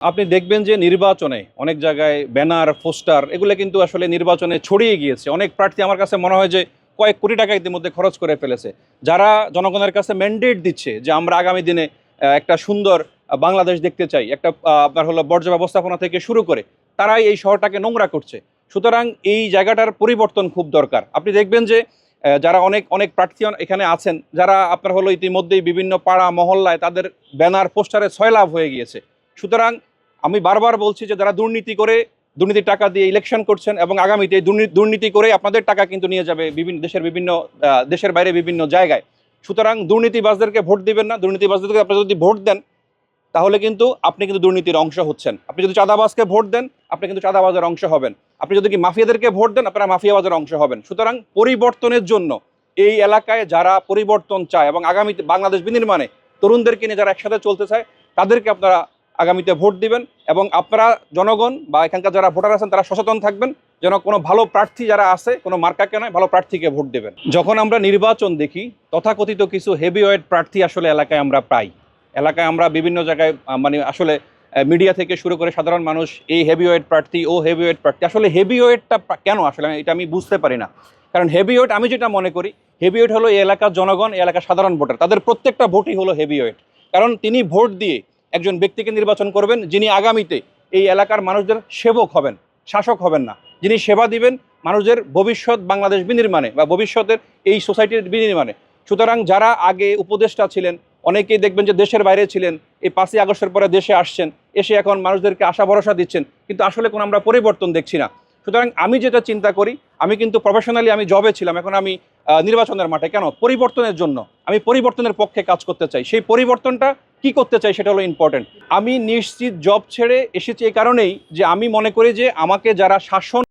আপনি দেখবেন যে নির্বাচনে অনেক জায়গায় ব্যানার পোস্টার এগুলো কিন্তু আসলে নির্বাচনে ছড়িয়ে গিয়েছে। অনেক প্রার্থী আমার কাছে মনে হয় যে কয়েক কোটি টাকা ইতিমধ্যে খরচ করে ফেলেছে। যারা জনগণের কাছে ম্যান্ডেট দিচ্ছে যে আমরা আগামী দিনে একটা সুন্দর বাংলাদেশ দেখতে চাই, একটা আপনার হলো বর্জ্য ব্যবস্থাপনা থেকে শুরু করে তারাই এই শহরটাকে নোংরা করছে। সুতরাং এই জায়গাটার পরিবর্তন খুব দরকার। আপনি দেখবেন যে যারা অনেক অনেক প্রার্থী এখানে আছেন, যারা আপনার হলো ইতিমধ্যেই বিভিন্ন পাড়া মহল্লায় তাদের ব্যানার পোস্টারে ছয়লাভ হয়ে গিয়েছে। সুতরাং আমি বারবার বলছি যে যারা দুর্নীতি করে দুর্নীতির টাকা দিয়ে ইলেকশন করছেন এবং আগামীতে দুর্নীতি করে আপনাদের টাকা কিন্তু নিয়ে যাবে বিভিন্ন দেশের বাইরে বিভিন্ন জায়গায়। সুতরাং দুর্নীতিবাজদেরকে ভোট দিবেন না। দুর্নীতিবাজদেরকে আপনি যদি ভোট দেন তাহলে কিন্তু আপনি কিন্তু দুর্নীতির অংশ হচ্ছেন। আপনি যদি চাঁদাবাজকে ভোট দেন আপনি কিন্তু চাঁদাবাজের অংশ হবেন। আপনি যদি কি মাফিয়াদেরকে ভোট দেন আপনারা মাফিয়াবাজের অংশ হবেন। সুতরাং পরিবর্তনের জন্য এই এলাকায় যারা পরিবর্তন চায় এবং আগামীতে বাংলাদেশ বিনির্মাণে তরুণদেরকে নিয়ে যারা একসাথে চলতে চায় তাদেরকে আপনারা আগামীতে ভোট দিবেন এবং আপনারা জনগণ বা এখানকার যারা ভোটার আছেন তারা সচেতন থাকবেন যেন কোনো ভালো প্রার্থী যারা আছে কোনো মার্কাকে নয় ভালো প্রার্থীকে ভোট দেবেন। যখন আমরা নির্বাচন দেখি তথাকথিত কিছু হেভিওয়েট প্রার্থী আসলে এলাকায় আমরা পাই। এলাকায় আমরা বিভিন্ন জায়গায় মানে আসলে মিডিয়া থেকে শুরু করে সাধারণ মানুষ এই হেভিওয়েট প্রার্থী ও হেভিওয়েট প্রার্থী, আসলে হেভিওয়েটটা কেন আসলে এটা আমি বুঝতে পারি না। কারণ হেভিওয়েট আমি যেটা মনে করি হেভিওয়েট হলো এই এলাকার জনগণ, এই এলাকার সাধারণ ভোটার, তাদের প্রত্যেকটা ভোটই হলো হেভিওয়েট। কারণ তিনি ভোট দিয়ে একজন ব্যক্তিকে নির্বাচন করবেন যিনি আগামীতে এই এলাকার মানুষদের সেবক হবেন, শাসক হবেন না, যিনি সেবা দিবেন মানুষদের ভবিষ্যৎ বাংলাদেশ বিনির্মাণে বা ভবিষ্যতের এই সোসাইটির বিনির্মাণে। সুতরাং যারা আগে উপদেষ্টা ছিলেন অনেকেই দেখবেন যে দেশের বাইরে ছিলেন, এই 5ই আগস্টের পরে দেশে আসছেন, এসে এখন মানুষদেরকে আশা ভরসা দিচ্ছেন, কিন্তু আসলে কোনো আমরা পরিবর্তন দেখছি না। সুতরাং আমি যেটা চিন্তা করি, আমি কিন্তু প্রফেশনালি আমি জবে ছিলাম, এখন আমি নির্বাচনের মাঠে। কেন? পরিবর্তনের জন্য। আমি পরিবর্তনের পক্ষে কাজ করতে চাই। সেই পরিবর্তনটা কি করতে চাই সেটা হলো ইম্পর্টেন্ট। আমি নিশ্চিত জব ছেড়ে এসেছি এই কারণেই যে আমি মনে করি যে আমাকে যারা শাসন